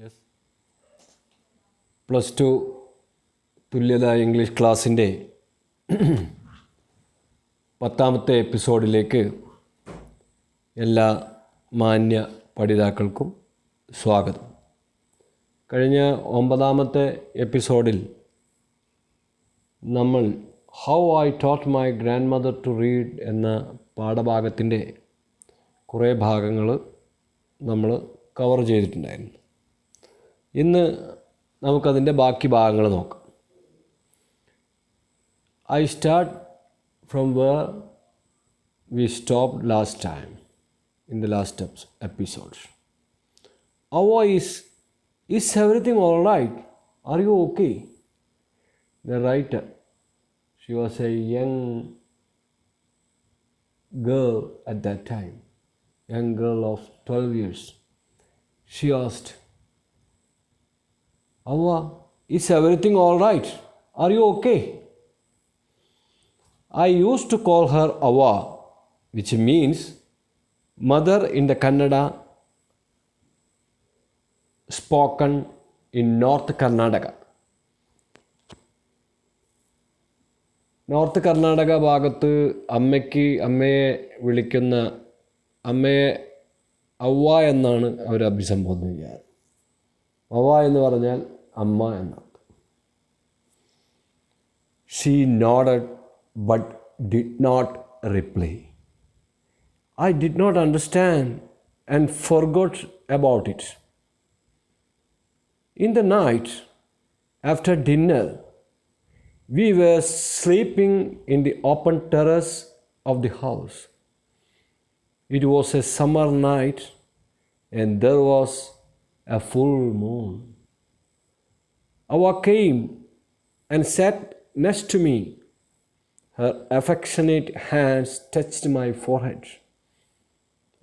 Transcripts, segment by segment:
Yes. Plus two തുല്യത English ക്ലാസ്സിൻ്റെ 10ാമത്തെ എപ്പിസോഡിലേക്ക് എല്ലാ മാന്യ പഠിതാക്കൾക്കും സ്വാഗതം. കഴിഞ്ഞ 9ാമത്തെ എപ്പിസോഡിൽ നമ്മൾ how I taught my grandmother to read എന്ന പാഠഭാഗത്തിൻ്റെ കുറേ ഭാഗങ്ങൾ നമ്മൾ കവർ ചെയ്തിട്ടുണ്ടായിരുന്നു. ഇന്ന് നമുക്കതിൻ്റെ ബാക്കി ഭാഗങ്ങൾ നോക്കാം. I start from where we stopped last time in the last episode. Ava, is everything all right? Are you okay? The writer, she was a young girl at that time, young girl of 12 years. She asked, Ava, is everything all right? Are you okay? I used to call her Ava, which means mother in the Kannada spoken in North Karnataka. North Karnataka ഭാഗത്ത് അമ്മയെ വിളിക്കുന്ന അമ്മയെ അവ്വ എന്നാണ് അവർ അഭിസംബോധന ചെയ്യാറ്. അവ്വ എന്ന് പറഞ്ഞാൽ അമ്മ എന്നാണ്. She nodded but did not reply. I did not understand and forgot about it. In the night, after dinner, we were sleeping in the open terrace of the house. It was a summer night and there was a full moon. Ava came and sat next to me. Her affectionate hands touched my forehead.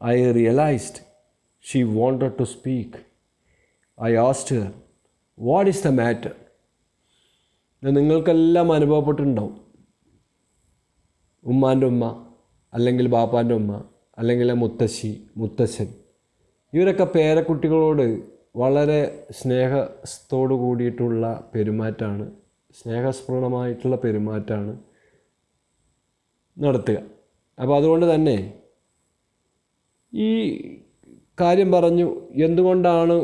I realized she wanted to speak. I asked her, "What is the matter?" നിങ്ങൾക്കെല്ലാം അനുഭവപ്പെട്ടിട്ടുണ്ടാവും. ഉമ്മാൻ്റെ ഉമ്മ അല്ലെങ്കിൽ ബാപ്പാൻ്റെ ഉമ്മ അല്ലെങ്കിൽ മുത്തശ്ശി, മുത്തശ്ശൻ, ഇവരൊക്കെ പേരക്കുട്ടികളോട് വളരെ സ്നേഹത്തോടു കൂടിയിട്ടുള്ള പെരുമാറ്റമാണ്, സ്നേഹസ്ഫുരണമായിട്ടുള്ള പെരുമാറ്റമാണ് നടത്തുക. അപ്പോൾ അതുകൊണ്ട് തന്നെ ഈ കാര്യം പറഞ്ഞു, എന്തുകൊണ്ടാണ്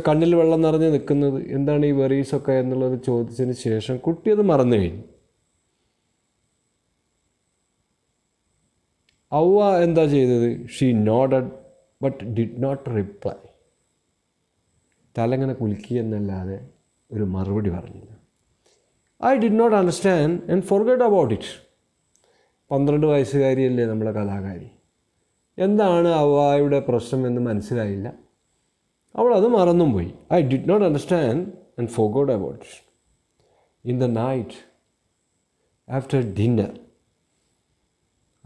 കണ്ണിൽ വെള്ളം നിറഞ്ഞ് നിൽക്കുന്നത്, എന്താണ് ഈ വെറീസൊക്കെ എന്നുള്ളത് ചോദിച്ചതിന് ശേഷം കുട്ടി അത് മറന്നു കഴിഞ്ഞു. അവ്വ എന്താ ചെയ്തത്? She nodded but did not reply. തലങ്ങനെ കുലുക്കി എന്നല്ലാതെ ഒരു മറുപടി പറഞ്ഞില്ല. I did not understand and forget about it. 12 വയസ്സുകാരിയല്ലേ നമ്മളെ കലാകാരി. എന്താണ് അവ്വയുടെ പ്രശ്നം എന്ന് മനസ്സിലായില്ല. അവൾ അത് മറന്നും പോയി. I did not understand and forgot about it. In the night after dinner,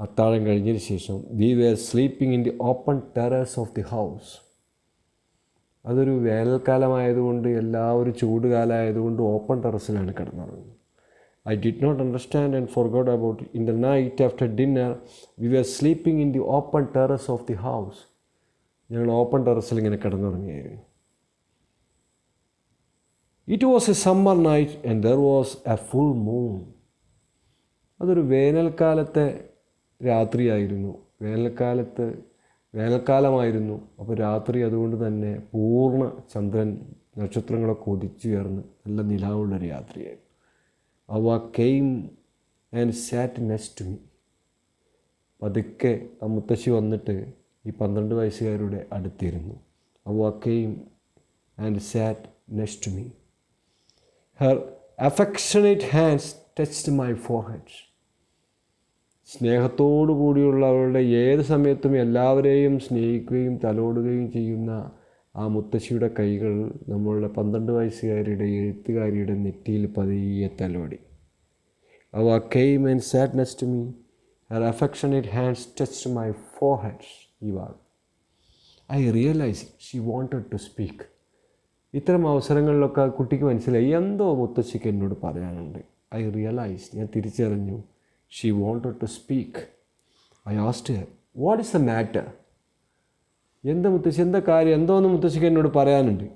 അത്താഴം കഴിഞ്ഞതിന് ശേഷം, we were sleeping in the open terrace of the house. അതൊരു വേനൽക്കാലമായതുകൊണ്ട്, എല്ലാവരും ചൂടുകാലമായതുകൊണ്ട് ഓപ്പൺ ടെറസിലാണ് കിടന്നുറങ്ങുന്നത്. I did not understand and forgot about it. In the night after dinner, we were sleeping in the open terrace of the house. ഞങ്ങൾ open ടെറസിൽ ഇങ്ങനെ കിടന്നുറങ്ങിയായിരുന്നു. It was a summer night and there was a full moon. അതൊരു വേനൽക്കാലത്തെ രാത്രിയായിരുന്നു. വേനൽക്കാലമായിരുന്നു. അപ്പോൾ രാത്രി അതുകൊണ്ട് തന്നെ പൂർണ്ണ ചന്ദ്രൻ, നക്ഷത്രങ്ങളൊക്കെ ഉദിച്ചുയർന്ന് നല്ല നിലാവുള്ളൊരു രാത്രിയായിരുന്നു. Ava came and sat next to me. പതുക്കെ ആ മുത്തശ്ശി വന്നിട്ട് ഈ 12 വയസ്സുകാരുടെ അടുത്തിരുന്നു. Ava came and sat next to me. Her affectionate hands touched my forehead. സ്നേഹത്തോടു കൂടിയുള്ള അവളുടെ ഏത് സമയത്തും എല്ലാവരെയും സ്നേഹിക്കുകയും തലോടുകയും ചെയ്യുന്ന ആ മുത്തശ്ശിയുടെ കൈകൾ നമ്മളുടെ 12 വയസ്സുകാരിയുടെ എഴുത്തുകാരിയുടെ നെറ്റിയിൽ പതിയെ തലോടി. Ava came and sat next to me. Her affectionate hands touched my forehead. I realized she wanted to speak. ഇത്തരം അവസരങ്ങളിലൊക്കെ കുട്ടിക്ക് മനസ്സിലായി, എന്തോ മുത്തശ്ശിക്ക് എന്നോട് പറയാനുണ്ട്. I realized, ഞാൻ തിരിച്ചറിഞ്ഞു, she wanted to speak. I asked her, "What is the matter?" എന്താ മുത്തശ്ശി, എന്താ കാര്യം, എന്തോന്ന് മുത്തശ്ശിക്ക് എന്നോട് പറയാനുണ്ട്.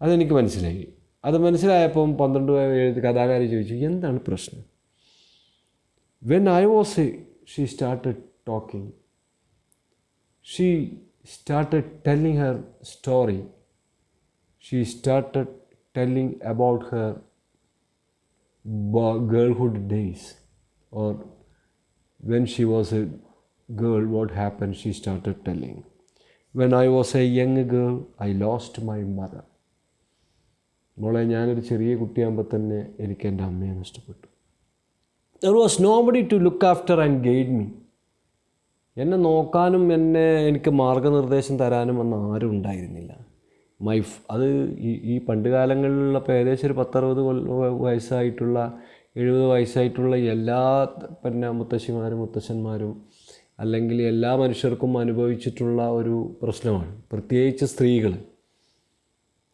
അതെനിക്ക് മനസ്സിലായി. അത് മനസ്സിലായപ്പം 12 കഥാകാരി ചോദിച്ചു, എന്താണ് പ്രശ്നം? When I was she started talking. She started telling her story. She started telling about her girlhood days, or when she was a girl, what happened. She started telling, when I was a young girl, I lost my mother. മോളെ, ഞാനൊരു ചെറിയ കുട്ടിയാകുമ്പോൾ തന്നെ എനിക്ക് എൻ്റെ അമ്മയെ നഷ്ടപ്പെട്ടു. There was nobody to look after and guide me. എന്നെ നോക്കാനും എനിക്ക് മാർഗനിർദ്ദേശം തരാനും അന്ന് ആരും ഉണ്ടായിരുന്നില്ല. അത് ഈ പണ്ട് കാലങ്ങളിലപ്പോൾ ഏകദേശം ഒരു 10-60 വയസ്സായിട്ടുള്ള 70 വയസ്സായിട്ടുള്ള എല്ലാ മുത്തശ്ശിമാരും മുത്തശ്ശന്മാരും അല്ലെങ്കിൽ എല്ലാ മനുഷ്യർക്കും അനുഭവിച്ചിട്ടുള്ള ഒരു പ്രശ്നമാണ്. പ്രത്യേകിച്ച് സ്ത്രീകൾ.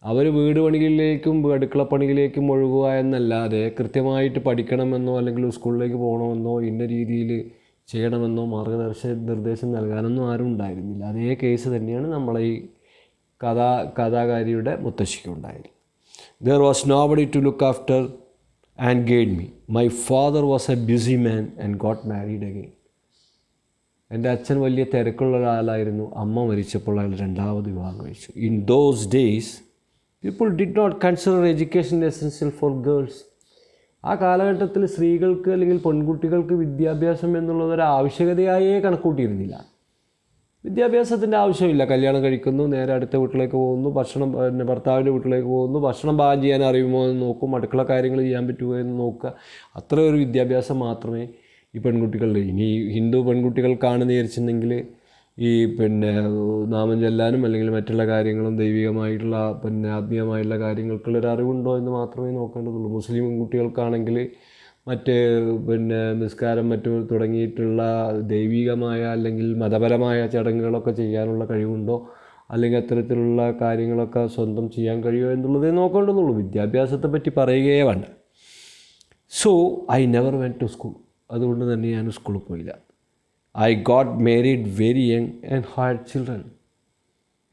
അവർ വീട് പണികളിലേക്കും അടുക്കളപ്പണികളിലേക്കും ഒഴുകുക എന്നല്ലാതെ കൃത്യമായിട്ട് പഠിക്കണമെന്നോ അല്ലെങ്കിൽ സ്കൂളിലേക്ക് പോകണമെന്നോ ഇന്ന രീതിയിൽ ചെയ്യണമെന്നോ നിർദ്ദേശം നൽകാനൊന്നും ആരും ഉണ്ടായിരുന്നില്ല. അതേ കേസ് തന്നെയാണ് നമ്മളെ ഈ കഥാകാരിയുടെ മുത്തശ്ശിക്ക് ഉണ്ടായത്. There was nobody to look after and guide me. My father was a busy man and got married again. എൻ്റെ അച്ഛൻ വലിയ തിരക്കുള്ള ഒരാളായിരുന്നു. അമ്മ മരിച്ചപ്പോൾ അയാൾ രണ്ടാമത് വിവാഹം കഴിച്ചു. In those days, people did not consider education essential for girls. ആ കാലഘട്ടത്തിൽ സ്ത്രീകൾക്ക് അല്ലെങ്കിൽ പെൺകുട്ടികൾക്ക് വിദ്യാഭ്യാസം എന്നുള്ളതൊരു ആവശ്യകതയായേ കണക്കൂട്ടിയിരുന്നില്ല. വിദ്യാഭ്യാസത്തിൻ്റെ ആവശ്യമില്ല. കല്യാണം കഴിക്കുന്നു, നേരെ അടുത്ത വീട്ടിലേക്ക് പോകുന്നു, ഭർത്താവിൻ്റെ വീട്ടിലേക്ക് പോകുന്നു, ഭക്ഷണം പാകം ചെയ്യാൻ അറിയുമോ എന്ന് നോക്കും, അടുക്കള കാര്യങ്ങൾ ചെയ്യാൻ പറ്റുമോ എന്ന് നോക്കുക. അത്രയൊരു വിദ്യാഭ്യാസം മാത്രമേ ഈ പെൺകുട്ടികളുടെ. ഇനി ഹിന്ദു പെൺകുട്ടികൾക്കാണെന്ന് വിചാരിച്ചിട്ടുണ്ടെങ്കിൽ ഈ നാമം ചെല്ലാനും അല്ലെങ്കിൽ മറ്റുള്ള കാര്യങ്ങളും ദൈവികമായിട്ടുള്ള ആത്മീയമായിട്ടുള്ള കാര്യങ്ങൾക്കുള്ളൊരു അറിവുണ്ടോ എന്ന് മാത്രമേ നോക്കേണ്ടതുള്ളൂ. മുസ്ലിം കുട്ടികൾക്കാണെങ്കിൽ മറ്റ് നിസ്കാരം മറ്റു തുടങ്ങിയിട്ടുള്ള ദൈവികമായ അല്ലെങ്കിൽ മതപരമായ ചടങ്ങുകളൊക്കെ ചെയ്യാനുള്ള കഴിവുണ്ടോ അല്ലെങ്കിൽ അത്തരത്തിലുള്ള കാര്യങ്ങളൊക്കെ സ്വന്തം ചെയ്യാൻ കഴിയുമോ എന്നുള്ളതേ നോക്കേണ്ടതുള്ളൂ. വിദ്യാഭ്യാസത്തെ പറ്റി പറയുകയേ വേണ്ട. So I never went to school. അതുകൊണ്ട് തന്നെ ഞാൻ സ്കൂളിൽ പോയില്ല. I got married very young and had children.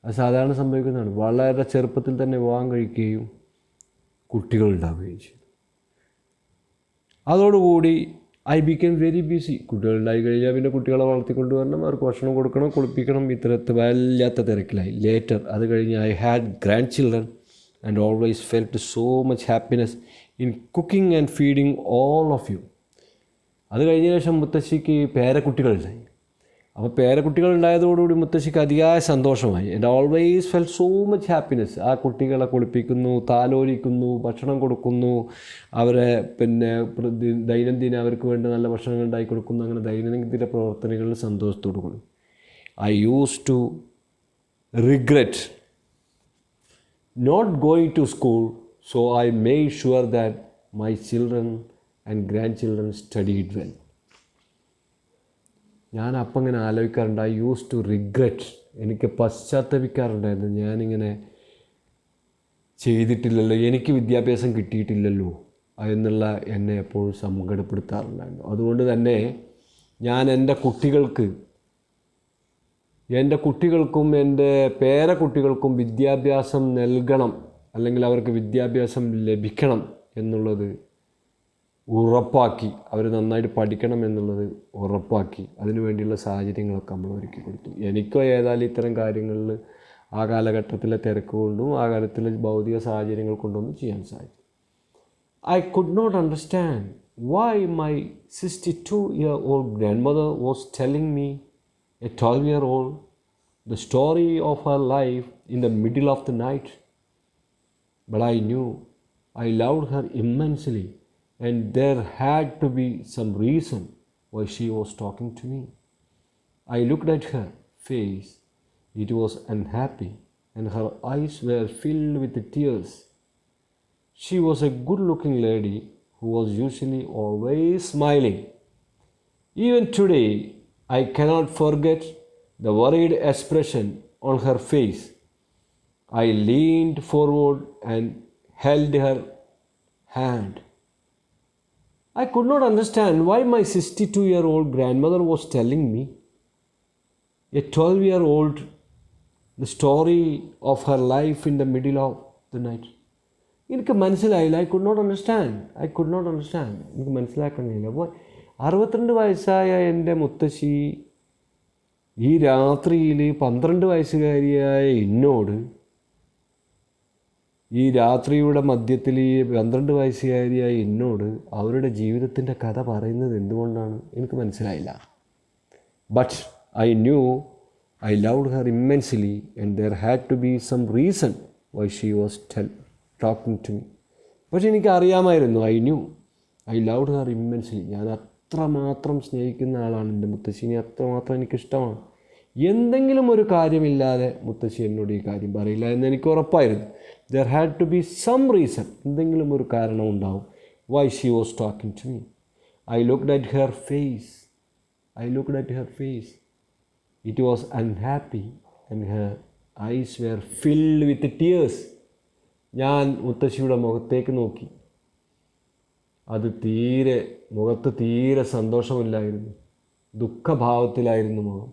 അത് സാധാരണ സംഭവിക്കുന്നതാണ്. വളരെ ചെറുപ്പത്തിൽ തന്നെ വിവാഹം കഴിക്കുകയും കുട്ടികളുണ്ടാവുകയും ചെയ്തു. അതോടുകൂടി ഐ ബിക്കേം വെരി ബിസി. കുട്ടികളുണ്ടായി കഴിഞ്ഞാൽ പിന്നെ കുട്ടികളെ വളർത്തിക്കൊണ്ട് വരണം, അവർക്ക് ഭക്ഷണം കൊടുക്കണം, കുളിപ്പിക്കണം, ഇത്തരത്തിൽ വല്ലാത്ത തിരക്കിലായി. ലേറ്റർ അത് കഴിഞ്ഞ് I had grandchildren and always felt so much happiness in cooking and feeding all of you. അത് കഴിഞ്ഞ ശേഷം മുത്തശ്ശിക്ക് പേരക്കുട്ടികളുണ്ടായി. അപ്പോൾ പേരക്കുട്ടികൾ ഉണ്ടായതോടുകൂടി മുത്തശ്ശിക്ക് അതിയായ സന്തോഷമായി. And always felt so much happiness. ആ കുട്ടികളെ കുളിപ്പിക്കുന്നു, താലോലിക്കുന്നു, ഭക്ഷണം കൊടുക്കുന്നു, അവരെ ദൈനംദിന അവർക്ക് വേണ്ട നല്ല ഭക്ഷണങ്ങൾ ഉണ്ടാക്കി കൊടുക്കുന്നു. അങ്ങനെ ദൈനംദിന പ്രവർത്തനങ്ങളിൽ സന്തോഷത്തോടു കൂടി. I use to regret not going to school, so I made sure that my children and grand children studied well. ഞാൻ അപ്പം ഇങ്ങനെ ആലോചിക്കാറുണ്ട്. I use to regret. എനിക്ക് പശ്ചാത്തപിക്കാറുണ്ടായിരുന്നു, ഞാനിങ്ങനെ ചെയ്തിട്ടില്ലല്ലോ, എനിക്ക് വിദ്യാഭ്യാസം കിട്ടിയിട്ടില്ലല്ലോ എന്നുള്ള എന്നെ എപ്പോഴും സങ്കടപ്പെടുത്താറുണ്ടായിരുന്നു. അതുകൊണ്ട് തന്നെ ഞാൻ എൻ്റെ കുട്ടികൾക്കും എൻ്റെ പേരക്കുട്ടികൾക്കും വിദ്യാഭ്യാസം നൽകണം, അല്ലെങ്കിൽ അവർക്ക് വിദ്യാഭ്യാസം ലഭിക്കണം എന്നുള്ളത് ഉറപ്പാക്കി, അവർ നന്നായിട്ട് പഠിക്കണം എന്നുള്ളത് ഉറപ്പാക്കി, അതിനുവേണ്ടിയുള്ള സാഹചര്യങ്ങളൊക്കെ നമ്മൾ ഒരുക്കി കൊടുത്തു. എനിക്കോ ഏതായാലും ഇത്തരം കാര്യങ്ങളിൽ ആ കാലഘട്ടത്തിലെ തിരക്ക് കൊണ്ടും ആ കാലത്തിലെ ഭൗതിക സാഹചര്യങ്ങൾ കൊണ്ടൊന്നും ചെയ്യാൻ സാധിച്ചു. I could not understand why my 62-year-old grandmother was telling me, a 12-year-old, the story of her life in the middle of the night. But I knew I loved her immensely, and there had to be some reason why she was talking to me. I looked at her face. It was unhappy, and her eyes were filled with tears. She was a good-looking lady who was usually always smiling. Even today, I cannot forget the worried expression on her face. I leaned forward and held her hand. I could not understand why my 62-year-old grandmother was telling me, a 12-year-old the story of her life in the middle of the night. എനിക്ക് മനസ്സിലായില്ല. I could not understand. എനിക്ക് മനസ്സിലാക്കാൻ കഴിയില്ല. അപ്പോൾ 62 വയസ്സായ എൻ്റെ മുത്തശ്ശി ഈ രാത്രിയിൽ 12 വയസ്സുകാരിയായ എന്നോട് ഈ രാത്രിയുടെ മധ്യത്തിൽ ഈ 12 വയസ്സുകാരിയായ എന്നോട് അവരുടെ ജീവിതത്തിൻ്റെ കഥ പറയുന്നത് എന്തുകൊണ്ടാണ് എനിക്ക് മനസ്സിലായില്ല. But I new I loved her immensely and there had to be some reason why she was talking to me. പക്ഷെ എനിക്ക് അറിയാമായിരുന്നു. I loved her immensely. ഞാൻ അത്രമാത്രം സ്നേഹിക്കുന്ന ആളാണ് എൻ്റെ മുത്തശ്ശിനെ. അത്രമാത്രം എനിക്കിഷ്ടമാണ്. എന്തെങ്കിലും ഒരു കാര്യമില്ലാതെ മുത്തശ്ശി എന്നോട് ഈ കാര്യം പറയില്ല എന്ന് എനിക്ക് ഉറപ്പായിരുന്നു. There had to be some reason. എന്തെങ്കിലും ഒരു കാരണം ഉണ്ടാവും why she was talking to me. I looked at her face. It was unhappy and her eyes were filled with tears. ഞാൻ മുത്തശ്ശിയുടെ മുഖത്തേക്ക് നോക്കി. അത് മുഖത്ത് തീരെ സന്തോഷമില്ലായിരുന്നു. ദുഃഖഭാവത്തിലായിരുന്നു മുഖം.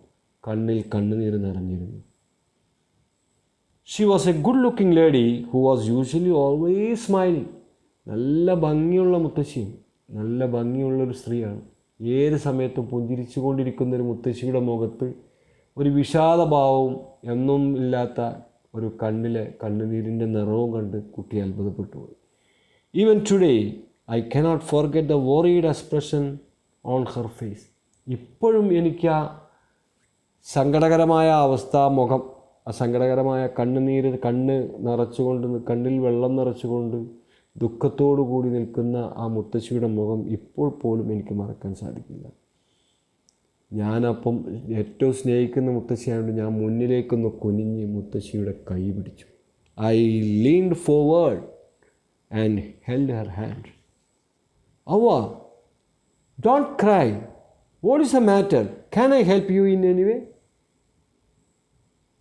കണ്ണിൽ കണ്ണുനീര് നിറഞ്ഞിരുന്നു. She was a good looking lady who was usually always smiling. നല്ല ഭംഗിയുള്ള മുത്തശ്ശിയും നല്ല ഭംഗിയുള്ളൊരു സ്ത്രീയാണ്. ഏത് സമയത്തും പുഞ്ചിരിച്ചു കൊണ്ടിരിക്കുന്നൊരു മുത്തശ്ശിയുടെ മുഖത്ത് ഒരു വിഷാദഭാവവും എന്നും ഇല്ലാത്ത ഒരു കണ്ണിലെ കണ്ണുനീരിൻ്റെ നിറവും കണ്ട് കുട്ടി അത്ഭുതപ്പെട്ടു പോയി. Even today I cannot forget the worried expression on her face. ഇപ്പോഴും എനിക്ക് ആ സങ്കടകരമായ അവസ്ഥ, മുഖം, ആ സങ്കടകരമായ കണ്ണ് നിറച്ചുകൊണ്ട്, കണ്ണിൽ വെള്ളം നിറച്ചുകൊണ്ട് ദുഃഖത്തോടു കൂടി നിൽക്കുന്ന ആ മുത്തശ്ശിയുടെ മുഖം ഇപ്പോൾ പോലും എനിക്ക് മറക്കാൻ സാധിക്കില്ല. ഞാനപ്പം ഏറ്റവും സ്നേഹിക്കുന്ന മുത്തശ്ശിയായതുകൊണ്ട് ഞാൻ മുന്നിലേക്കൊന്ന് കുനിഞ്ഞ് മുത്തശ്ശിയുടെ കൈ പിടിച്ചു. I leaned forward and held her hand. അവ, don't cry. What is the matter? Can I help you in any way?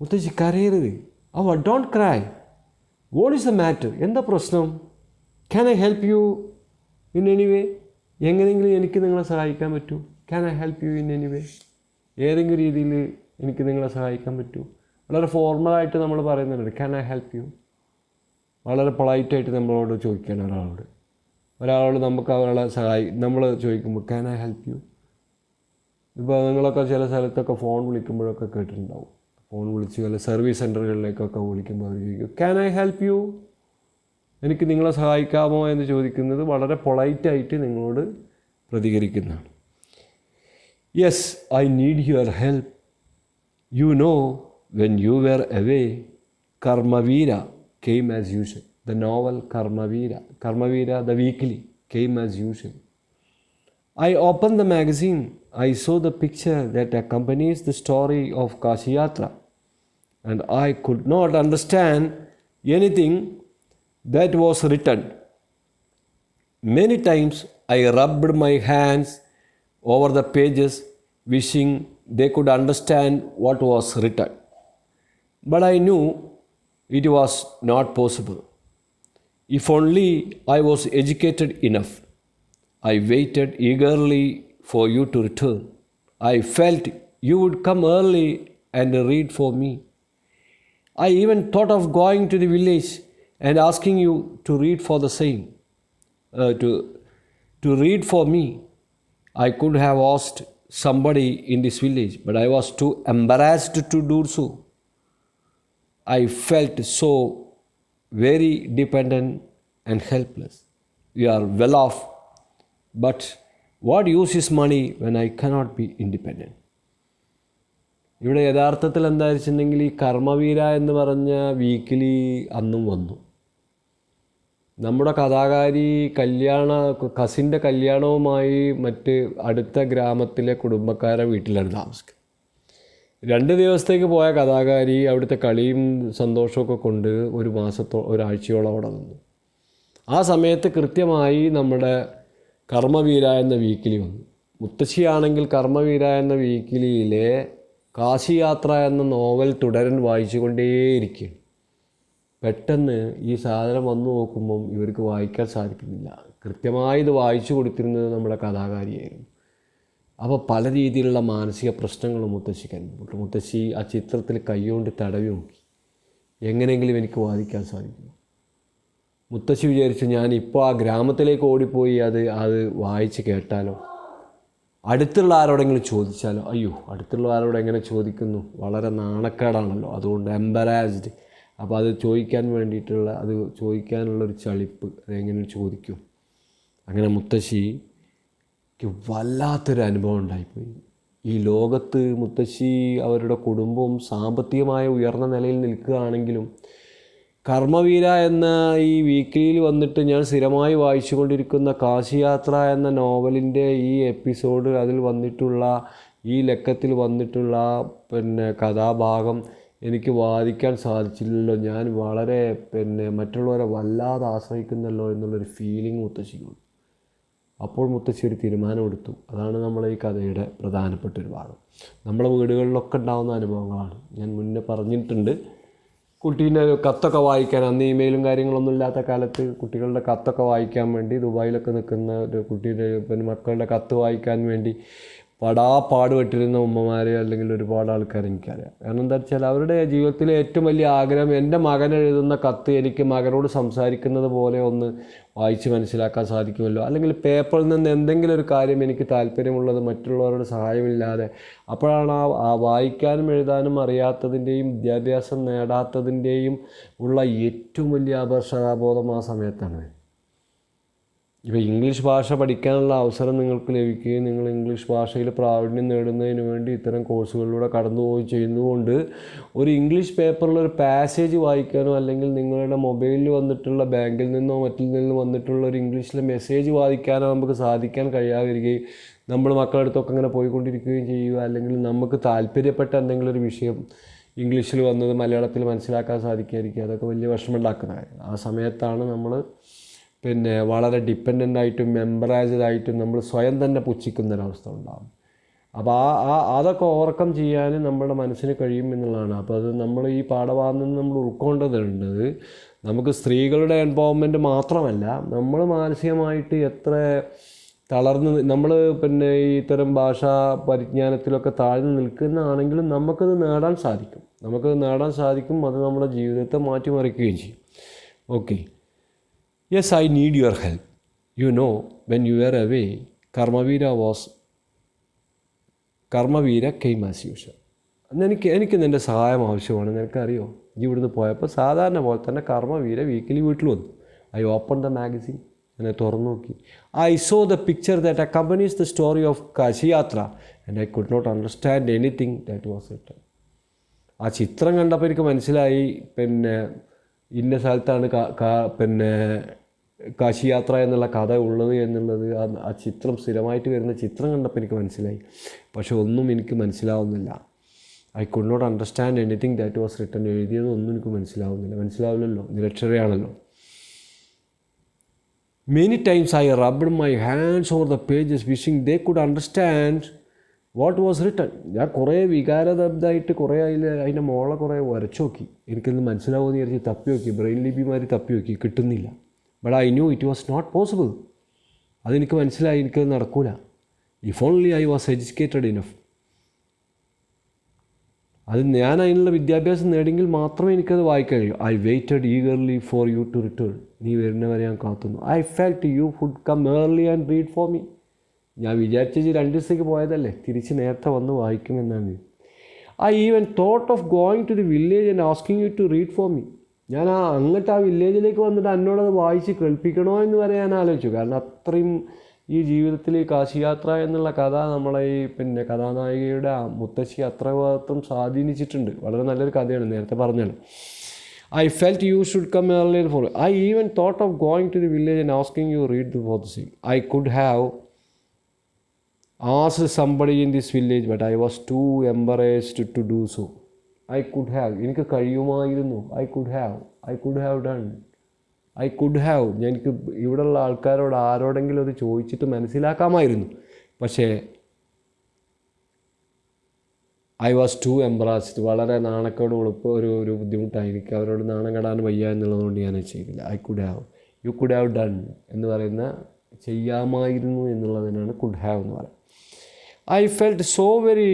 മുത്തശ്ശി കരയരുത്. അവ, don't cry. What is the matter? എന്താ പ്രശ്നം? Can I help you in any way? എങ്ങനെയെങ്കിലും എനിക്ക് നിങ്ങളെ സഹായിക്കാൻ പറ്റൂ? Can I help you in any way? ഏതെങ്കിലും രീതിയിൽ എനിക്ക് നിങ്ങളെ സഹായിക്കാൻ പറ്റൂ? വളരെ ഫോർമലായിട്ട് നമ്മൾ പറയുന്നുണ്ട് ക്യാൻ ഐ ഹെൽപ്പ് യു. വളരെ പൊളൈറ്റായിട്ട് നമ്മളോട് ചോദിക്കണം ഒരാളോട് നമുക്ക് അവളെ നമ്മൾ ചോദിക്കുമ്പോൾ ക്യാൻ ഐ ഹെൽപ്പ് യു. ഇപ്പോൾ നിങ്ങളൊക്കെ ചില സ്ഥലത്തൊക്കെ ഫോൺ വിളിക്കുമ്പോഴൊക്കെ കേട്ടിട്ടുണ്ടാവും. ഫോൺ വിളിച്ച് വല്ല സർവീസ് സെൻ്ററുകളിലേക്കൊക്കെ വിളിക്കുമ്പോൾ അവർ ചോദിക്കും ക്യാൻ ഐ ഹെൽപ്പ് യു, എനിക്ക് നിങ്ങളെ സഹായിക്കാമോ എന്ന് ചോദിക്കുന്നത് വളരെ പൊളൈറ്റായിട്ട് നിങ്ങളോട് പ്രതികരിക്കുന്നതാണ്. Yes, I need your help. You know, when you were away, Karmaveera came as usual. The novel Karmavira, the weekly, came as usual. I opened the magazine. I saw the picture that accompanies the story of Kashi Yatra, and I could not understand anything that was written. Many times I rubbed my hands over the pages, wishing they could understand what was written. But I knew it was not possible. If only I was educated enough. I waited eagerly for you to return. I felt you would come early and read for me. I even thought of going to the village and asking you to read for the same. To read for me. I could have asked somebody in this village, but I was too embarrassed to do so. I felt so very dependent and helpless. We are well off, but what use is money when I cannot be independent? ഇവിടെ യഥാർത്ഥത്തിൽ എന്താ വെച്ചിട്ടുണ്ടെങ്കിൽ ഈ കർമ്മവീര എന്ന് പറഞ്ഞ weekly അന്നും വന്നു. നമ്മുടെ കഥാകാരി കസിൻ്റെ കല്യാണവുമായി മറ്റ് അടുത്ത ഗ്രാമത്തിലെ കുടുംബക്കാരെ വീട്ടിലാണ് താമസിക്കുന്നത്. 2 ദിവസത്തേക്ക് പോയ കഥാകാരി അവിടുത്തെ കളിയും സന്തോഷമൊക്കെ കൊണ്ട് ഒരാഴ്ചയോളം അവിടെ നിന്നു. ആ സമയത്ത് കൃത്യമായി നമ്മുടെ കർമ്മവീര എന്ന വീക്കിലി വന്നു. മുത്തശ്ശിയാണെങ്കിൽ കർമ്മവീര എന്ന വീക്കിലിയിലെ കാശിയാത്ര എന്ന നോവൽ തുടരൻ വായിച്ചുകൊണ്ടേയിരിക്കുകയാണ്. പെട്ടെന്ന് ഈ സാധനം വന്നു നോക്കുമ്പം ഇവർക്ക് വായിക്കാൻ സാധിക്കുന്നില്ല. കൃത്യമായി ഇത് വായിച്ചു കൊടുത്തിരുന്നത് നമ്മുടെ കഥാകാരിയായിരുന്നു. അപ്പോൾ പല രീതിയിലുള്ള മാനസിക പ്രശ്നങ്ങളും മുത്തശ്ശിക്ക് അനുഭവപ്പെട്ടു. മുത്തശ്ശി ആ ചിത്രത്തിൽ കൈകൊണ്ട് തടവി നോക്കി, എങ്ങനെയെങ്കിലും എനിക്ക് വാദിക്കാൻ സാധിക്കും. മുത്തശ്ശി വിചാരിച്ചു, ഞാനിപ്പോൾ ആ ഗ്രാമത്തിലേക്ക് ഓടിപ്പോയി അത് വായിച്ച് കേട്ടാലോ, അടുത്തുള്ള ആരോടെങ്കിലും ചോദിച്ചാലോ. അയ്യോ, അടുത്തുള്ള ആരോട് എങ്ങനെ ചോദിക്കുന്നു, വളരെ നാണക്കേടാണല്ലോ. അതുകൊണ്ട് എംബറാസ്ഡ്. അപ്പോൾ അത് ചോദിക്കാനുള്ളൊരു ചളിപ്പ്, അതെങ്ങനെ ചോദിക്കും. അങ്ങനെ മുത്തശ്ശിക്ക് വല്ലാത്തൊരു അനുഭവം ഉണ്ടായിപ്പോയി. ഈ ലോകത്ത് മുത്തശ്ശി അവരുടെ കുടുംബവും സാമ്പത്തികമായ ഉയർന്ന നിലയിൽ നിൽക്കുകയാണെങ്കിലും കർമ്മവീര എന്ന ഈ വീക്കിലിയിൽ വന്നിട്ട് ഞാൻ സ്ഥിരമായി വായിച്ചു കൊണ്ടിരിക്കുന്ന കാശിയാത്ര എന്ന നോവലിൻ്റെ ഈ എപ്പിസോഡ്, അതിൽ വന്നിട്ടുള്ള ഈ ലക്കത്തിൽ വന്നിട്ടുള്ള കഥാഭാഗം എനിക്ക് വാദിക്കാൻ സാധിച്ചില്ലല്ലോ. ഞാൻ വളരെ മറ്റുള്ളവരെ വല്ലാതെ ആശ്രയിക്കുന്നല്ലോ എന്നുള്ളൊരു ഫീലിംഗ് മുത്തശ്ശിക്കുണ്ട്. അപ്പോൾ മുത്തശ്ശി ഒരു തീരുമാനമെടുത്തു. അതാണ് നമ്മളെ ഈ കഥയുടെ പ്രധാനപ്പെട്ട ഒരു ഭാഗം. നമ്മളെ വീടുകളിലൊക്കെ ഉണ്ടാകുന്ന അനുഭവങ്ങളാണ്. ഞാൻ മുന്നേ പറഞ്ഞിട്ടുണ്ട്. കുട്ടീൻ്റെ കത്തൊക്കെ വായിക്കാൻ, അന്ന് ഇമെയിലും കാര്യങ്ങളൊന്നും ഇല്ലാത്ത കാലത്ത് കുട്ടികളുടെ കത്തൊക്കെ വായിക്കാൻ വേണ്ടി ദുബായിലൊക്കെ നിൽക്കുന്ന ഒരു കുട്ടീൻ്റെ മക്കളുടെ കത്ത് വായിക്കാൻ വേണ്ടി പാടുപെട്ടിരുന്ന ഉമ്മമാരെ അല്ലെങ്കിൽ ഒരുപാട് ആൾക്കാർ എനിക്കറിയാം. കാരണം എന്താ വെച്ചാൽ അവരുടെ ജീവിതത്തിലെ ഏറ്റവും വലിയ ആഗ്രഹം എൻ്റെ മകൻ എഴുതുന്ന കത്ത് എനിക്ക് മകനോട് സംസാരിക്കുന്നത് പോലെ ഒന്ന് വായിച്ച് മനസ്സിലാക്കാൻ സാധിക്കുമല്ലോ, അല്ലെങ്കിൽ പേപ്പറിൽ നിന്ന് എന്തെങ്കിലും ഒരു കാര്യം എനിക്ക് താല്പര്യമുള്ളത് മറ്റുള്ളവരുടെ സഹായമില്ലാതെ. അപ്പോഴാണ് ആ വായിക്കാനും എഴുതാനും അറിയാത്തതിൻ്റെയും വിദ്യാഭ്യാസം നേടാത്തതിൻ്റെയും ഉള്ള ഏറ്റവും വലിയ അപകർഷതാബോധം ആ സമയത്താണ്. ഇപ്പോൾ ഇംഗ്ലീഷ് ഭാഷ പഠിക്കാനുള്ള അവസരം നിങ്ങൾക്ക് ലഭിക്കുകയും നിങ്ങൾ ഇംഗ്ലീഷ് ഭാഷയിൽ പ്രാവീണ്യം നേടുന്നതിന് വേണ്ടി ഇത്തരം കോഴ്സുകളിലൂടെ കടന്നുപോയി ചെയ്യുന്നതുകൊണ്ട് ഒരു ഇംഗ്ലീഷ് പേപ്പറിൽ ഒരു പാസേജ് വായിക്കാനോ, അല്ലെങ്കിൽ നിങ്ങളുടെ മൊബൈലിൽ വന്നിട്ടുള്ള ബാങ്കിൽ നിന്നോ മറ്റിൽ നിന്നോ വന്നിട്ടുള്ള ഒരു ഇംഗ്ലീഷിലെ മെസ്സേജ് വായിക്കാനോ നമുക്ക് സാധിക്കാൻ കഴിയാതിരിക്കുകയും നമ്മൾ മക്കളുടെ അടുത്തൊക്കെ ഇങ്ങനെ പോയിക്കൊണ്ടിരിക്കുകയും ചെയ്യുക. അല്ലെങ്കിൽ നമുക്ക് താല്പര്യപ്പെട്ട എന്തെങ്കിലും ഒരു വിഷയം ഇംഗ്ലീഷിൽ വന്നത് മലയാളത്തിൽ മനസ്സിലാക്കാൻ സാധിക്കാതിരിക്കുക. അതൊക്കെ വലിയ വിഷമമുണ്ടാക്കുന്ന കാര്യം. ആ സമയത്താണ് നമ്മൾ വളരെ ഡിപ്പെൻഡൻ്റായിട്ടും മെമ്പറൈസ്ഡായിട്ടും നമ്മൾ സ്വയം തന്നെ പുച്ഛിക്കുന്നൊരവസ്ഥ ഉണ്ടാകും. അപ്പോൾ അതൊക്കെ ഓവർകം ചെയ്യാൻ നമ്മുടെ മനസ്സിന് കഴിയും എന്നുള്ളതാണ്. അപ്പോൾ അത് നമ്മൾ ഈ പാഠഭാഗത്ത് നിന്ന് നമ്മൾ ഉൾക്കൊണ്ടതുണ്ടത് നമുക്ക് സ്ത്രീകളുടെ എംപവർമെൻറ്റ് മാത്രമല്ല, നമ്മൾ മാനസികമായിട്ട് എത്ര തളർന്ന് നമ്മൾ ഈ ഇത്തരം ഭാഷാ പരിജ്ഞാനത്തിലൊക്കെ താഴ്ന്നു നിൽക്കുന്നതാണെങ്കിലും നമുക്കത് നേടാൻ സാധിക്കും. അത് നമ്മുടെ ജീവിതത്തെ മാറ്റിമറിക്കുകയും ചെയ്യും. Okay. Yes, I need your help. You know, when you were away, Karmavira came as usual. എനിക്ക് നിൻ്റെ സഹായം ആവശ്യമാണ്. നിനക്കറിയോ, ഇവിടുന്ന് പോയപ്പോൾ സാധാരണ പോലെ തന്നെ കർമ്മവീര വീക്കിലി വീട്ടിൽ വന്നു. I open the magazine. എന്നെ തുറന്നു നോക്കി. I saw the picture that accompanies the story of Kashiyatra and I could not understand anything that was written. ആ ചിത്രം കണ്ടപ്പോൾ എനിക്ക് മനസ്സിലായി ഇന്ന സ്ഥലത്താണ് കാശിയാത്ര എന്നുള്ള കഥ ഉള്ളത് എന്നുള്ളത്. ആ ചിത്രം സ്ഥിരമായിട്ട് വരുന്ന ചിത്രം കണ്ടപ്പോൾ എനിക്ക് മനസ്സിലായി. പക്ഷെ ഒന്നും എനിക്ക് മനസ്സിലാവുന്നില്ല. I could not understand anything that was written. എഴുതിയതൊന്നും എനിക്ക് മനസ്സിലാവില്ലല്ലോ, നിരക്ഷരയാണല്ലോ. Many times I rubbed my hands over the pages wishing they could understand what was written. ഞാൻ കുറേ വികാരദബ്ധമായിട്ട് അതിൻ്റെ മോളെ കുറേ വരച്ചു നോക്കി. എനിക്കൊന്ന് മനസ്സിലാവുമെന്ന് വിചാരിച്ച് തപ്പി നോക്കി, ബ്രെയിൻ ലിപിമാർ തപ്പി നോക്കി, കിട്ടുന്നില്ല. But I knew it was not possible. അതെനിക്ക് മനസ്സിലായി, എനിക്കത് നടക്കൂല. If only I was educated enough. ഞാൻ അതിനുള്ള വിദ്യാഭ്യാസം നേടിയെങ്കിൽ മാത്രമേ എനിക്കത് വായിക്കാൻ കഴിയൂ. I waited eagerly for you to return. നീ വരുന്നവരെ ഞാൻ കാത്തുന്നു. I felt you would come early and read for me. ഞാൻ വിചാരിച്ചു 2 ദിവസത്തേക്ക് പോയതല്ലേ, തിരിച്ച് നേരത്തെ വന്ന് വായിക്കുമെന്നാണ്. I even thought of going to the village and asking U to read for me. ഞാൻ അങ്ങോട്ട് ആ വില്ലേജിലേക്ക് വന്നിട്ട് എന്നോടത് വായിച്ച് കേൾപ്പിക്കണോ എന്ന് വരെ ഞാൻ ആലോചിച്ചു. കാരണം അത്രയും ഈ ജീവിതത്തിൽ കാശിയാത്ര എന്നുള്ള കഥ നമ്മളെ ഈ കഥാനായികയുടെ മുത്തശ്ശി അത്രമാത്രം സ്വാധീനിച്ചിട്ടുണ്ട്. വളരെ നല്ലൊരു കഥയാണ്, നേരത്തെ പറഞ്ഞാണ്. I felt you should come earlier for. I even thought of going to the village and asking you read for the same. I could have asked somebody in this village, but I was too embarrassed to do so. I could have. എനിക്ക് കഴിയുമായിരുന്നു. I could have done. എനിക്ക് ഇവിടെയുള്ള ആൾക്കാരോട് ആരോടെങ്കിലും അത് ചോദിച്ചിട്ട് മനസ്സിലാക്കാമായിരുന്നു. പക്ഷേ I was to എംബറാസ്ഡ്. വളരെ നാണക്കേട് ഒരു ബുദ്ധിമുട്ടായി. എനിക്ക് അവരോട് നാണം കെടാൻ വയ്യ എന്നുള്ളതുകൊണ്ട് ഞാനത് ചെയ്തില്ല. യു കുഡ് ഹാവ് ഡൺ എന്ന് പറയുന്ന ചെയ്യാമായിരുന്നു എന്നുള്ളതിനാണ് കുഡ് ഹാവ് എന്ന് പറയുന്നത്. I felt so very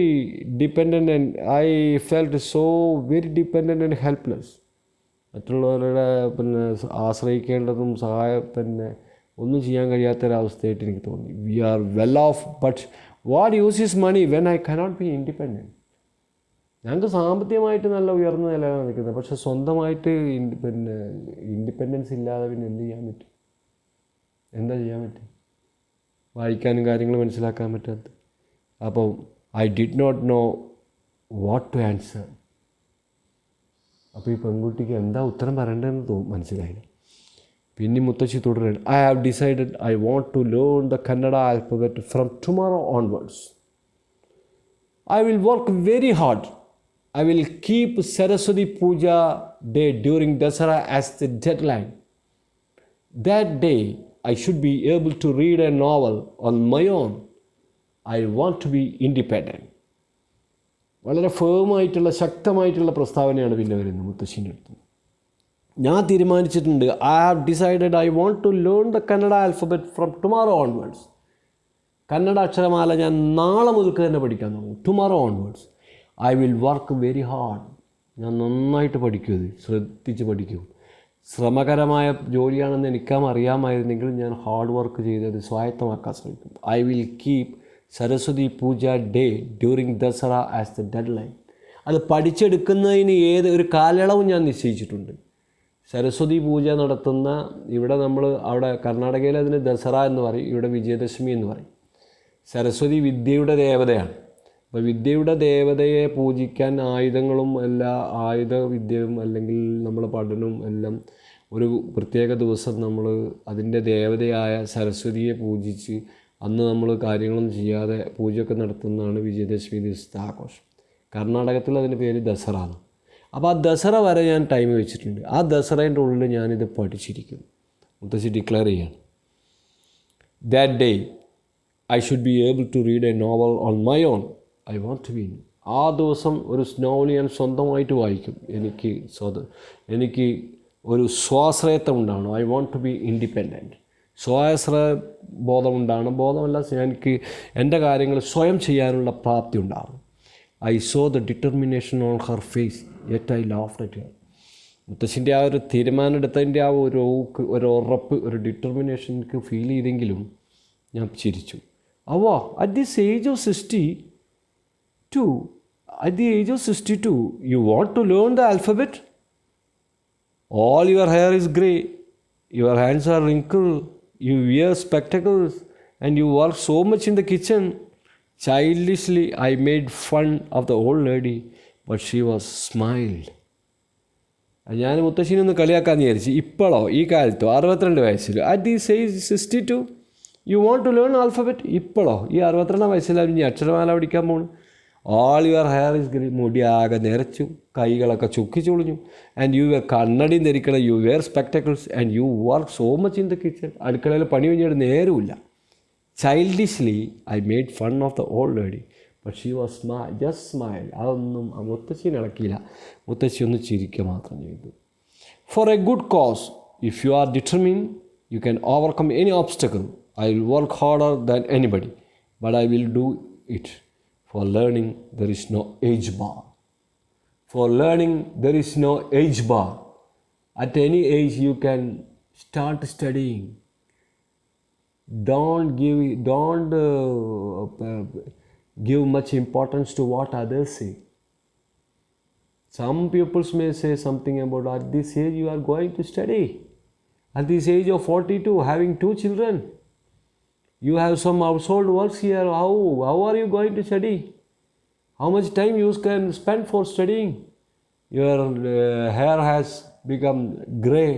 dependent and I felt so very dependent and helpless. മറ്റുള്ളവരുടെ ആശ്രയിക്കേണ്ടതും ഒന്നും ചെയ്യാൻ കഴിയാത്തൊരവസ്ഥയായിട്ട് എനിക്ക് തോന്നി. We are well off, but what use is money when I cannot be independent. ഞങ്ങൾക്ക് സാമ്പത്തികമായിട്ട് നല്ല ഉയർന്ന നിലയാണ് നിൽക്കുന്നത്, പക്ഷെ സ്വന്തമായിട്ട് ഇൻഡിപെൻഡൻസ് ഇല്ലാതെ പിന്നെ എന്ത് ചെയ്യാൻ പറ്റും? എന്താ ചെയ്യാൻ പറ്റും? വായിക്കാനും കാര്യങ്ങൾ മനസ്സിലാക്കാൻ പറ്റാത്ത. അപ്പോൾ I did not know what to answer. അപ്പോൾ ഈ പെൺകുട്ടിക്ക് എന്താ ഉത്തരം പറയേണ്ടതെന്ന് മനസ്സിലായില്ല. പിന്നെ മുത്തശ്ശി തുടരുകയാണ്. I have decided I want to learn the Kannada alphabet from tomorrow onwards. I will work very hard. I will keep Saraswati Puja day during Dasara as the deadline. That day, I should be able to read a novel on my own. I want to be independent. വളരെ ഫേമായിട്ടുള്ള ശക്തമായിട്ടുള്ള പ്രസ്താവനയാണ് പിന്നെ വരുന്നത് മുത്തശ്ശീൻ്റെ അടുത്ത്. ഞാൻ തീരുമാനിച്ചിട്ടുണ്ട്. I have decided I want to learn the Kannada alphabet from tomorrow onwards. Kannada അക്ഷരമാല ഞാൻ നാളെ മുതൽക്ക് തന്നെ പഠിക്കാൻ തുടങ്ങും. Tomorrow onwards. I will work very hard. ഞാൻ നന്നായിട്ട് പഠിക്കും, ഇത് ശ്രദ്ധിച്ച് പഠിക്കും. ശ്രമകരമായ ജോലിയാണെന്ന് അറിയാമായിരുന്നെങ്കിൽ ഞാൻ ഹാർഡ് വർക്ക് ചെയ്തത് സ്വായത്തമാക്കാൻ ശ്രമിക്കും. I will keep Saraswati Puja day during Dasara as the deadline. അത് പഠിച്ചെടുക്കുന്നതിന് ഒരു കാലയളവും ഞാൻ നിശ്ചയിച്ചിട്ടുണ്ട്. സരസ്വതി പൂജ നടത്തുന്ന ഇവിടെ നമ്മൾ അവിടെ കർണാടകയിൽ അതിന് ദസറ എന്ന് പറയും, ഇവിടെ വിജയദശമി എന്ന് പറയും. സരസ്വതി വിദ്യയുടെ ദേവതയാണ്. അപ്പോൾ വിദ്യയുടെ ദേവതയെ പൂജിക്കാൻ ആയുധങ്ങളും എല്ലാ ആയുധവിദ്യയും അല്ലെങ്കിൽ നമ്മുടെ പഠനവും എല്ലാം ഒരു പ്രത്യേക ദിവസം നമ്മൾ അതിൻ്റെ ദേവതയായ സരസ്വതിയെ പൂജിച്ച് അന്ന് നമ്മൾ കാര്യങ്ങളൊന്നും ചെയ്യാതെ പൂജയൊക്കെ നടത്തുന്നതാണ് വിജയദശമി ദിവസത്തെ ആഘോഷം. കർണാടകത്തിൽ അതിൻ്റെ പേര് ദസറ ആണ്. അപ്പോൾ ആ ദസറ വരെ ഞാൻ ടൈം വെച്ചിട്ടുണ്ട്. ആ ദസറേൻ്റെ ഉള്ളിൽ ഞാനിത് പഠിച്ചിരിക്കും. മുത്തശ്ശി ഡിക്ലെയർ ചെയ്യാണ്. That day I should be able to read a novel on my own. I want to be. ആ ദിവസം ഒരു നോവൽ ഞാൻ സ്വന്തമായിട്ട് വായിക്കും. എനിക്ക് ഒരു സ്വാശ്രയത്വം ഉണ്ടാവണം. I want to be independent. സ്വാശ്രയ ബോധമുണ്ടാകണം. ബോധമല്ല, എനിക്ക് എൻ്റെ കാര്യങ്ങൾ സ്വയം ചെയ്യാനുള്ള പ്രാപ്തി ഉണ്ടാകണം. I saw the determination on her face yet I laughed at her. മുത്തശ്ശിൻ്റെ ആ ഒരു തീരുമാനമെടുത്തതിൻ്റെ ആ ഒരു ഉറപ്പ്, ഒരു ഡിറ്റർമിനേഷൻ എനിക്ക് ഫീൽ ചെയ്തെങ്കിലും ഞാൻ ചിരിച്ചു. At this age of 62, you want to learn the alphabet? All your hair is grey, your hands are wrinkled, you wear spectacles, and you work so much in the kitchen. Childishly, I made fun of the old lady, but she was smiled. ഞാൻ മുത്തശ്ശീനെ ഒന്ന് കളിയാക്കാമെന്ന് വിചാരിച്ചു. ഇപ്പോഴോ, ഈ കാലത്തോ, 62 വയസ്സിൽ, at this age 62, you want to learn alphabet? ഇപ്പോഴോ, ഈ 62 വയസ്സിലാണ് ഇനി അക്ഷരമാല പഠിക്കാൻ പോകുന്നു. All your hair is green. മുടിയാകെ നിരച്ചു, കൈകളൊക്കെ ചുക്കിച്ചു ഒളിഞ്ഞു. ആൻഡ് യു വെയർ കണ്ണടിയും ധരിക്കണം. You wear spectacles and you work so much in the kitchen. അടുക്കളയിൽ പണി കഴിഞ്ഞിട്ട് നേരമില്ല. Childishly I made fun of the old lady, but she was just smile. അതൊന്നും മുത്തശ്ശീനെ ഇളക്കിയില്ല. മുത്തശ്ശി ഒന്ന് ചിരിക്കുക മാത്രം ചെയ്തു. For a good cause, if you are determined, you can overcome any obstacle. I will work harder than anybody, but I will do it. For learning, there is no age bar. For learning, there is no age bar. At any age, you can start studying. Don't give much importance to what others say. Some people may say something about, at this age you are going to study. At this age of 42, having 2 children. You have some household works here. How are you going to study? How much time you can spend for studying? Your hair has become grey.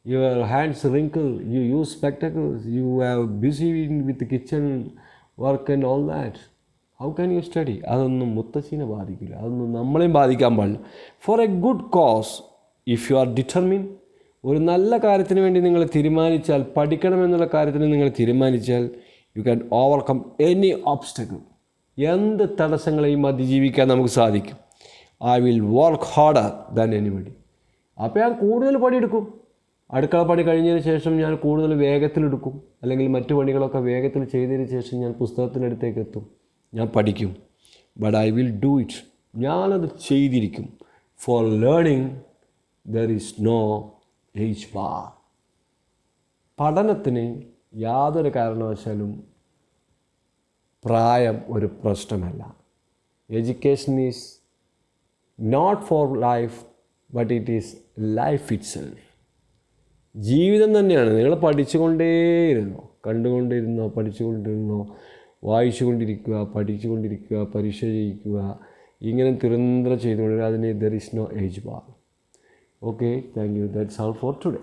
Your hands wrinkled. You use spectacles. You are busy with the kitchen work and all that. How can you study? അതൊന്നും മുത്തശ്ശീനെ ബാധിക്കില്ല. അതൊന്നും നമ്മളെയും ബാധിക്കാൻ പാടില്ല. For a good cause, if you are determined, ഒരു നല്ല കാര്യത്തിന് വേണ്ടി നിങ്ങൾ തീരുമാനിച്ചാൽ, പഠിക്കണമെന്നുള്ള കാര്യത്തിന് നിങ്ങൾ തീരുമാനിച്ചാൽ, U can overcome any obstacle. എന്ത് തടസ്സങ്ങളെയും അതിജീവിക്കാൻ നമുക്ക് സാധിക്കും. I will work harder than anybody. അപ്പോൾ ഞാൻ കൂടുതൽ പണിയെടുക്കും. അടുക്കള പണി കഴിഞ്ഞതിന് ശേഷം ഞാൻ കൂടുതൽ വേഗത്തിലെടുക്കും. അല്ലെങ്കിൽ മറ്റു പണികളൊക്കെ വേഗത്തിൽ ചെയ്തതിന് ശേഷം ഞാൻ പുസ്തകത്തിനടുത്തേക്ക് എത്തും. ഞാൻ പഠിക്കും. But I will do it. ഞാനത് ചെയ്തിരിക്കും. For learning there is no age bar. പഠനത്തിന് യാതൊരു കാരണവശാലും പ്രായം ഒരു പ്രശ്നമല്ല. Education is not for life but it is life itself. ജീവിതം തന്നെയാണ്. നിങ്ങൾ പഠിച്ചുകൊണ്ടേയിരുന്നോ, കണ്ടുകൊണ്ടിരുന്നോ, പഠിച്ചുകൊണ്ടിരുന്നോ, വായിച്ചുകൊണ്ടിരിക്കുക, പഠിച്ചുകൊണ്ടിരിക്കുക, പരീക്ഷ ജയിക്കുക, ഇങ്ങനെ നിരന്തരം ചെയ്തുകൊണ്ടിരിക്കുക. അതിന് there is no age bar. Okay, thank you. That's all for today.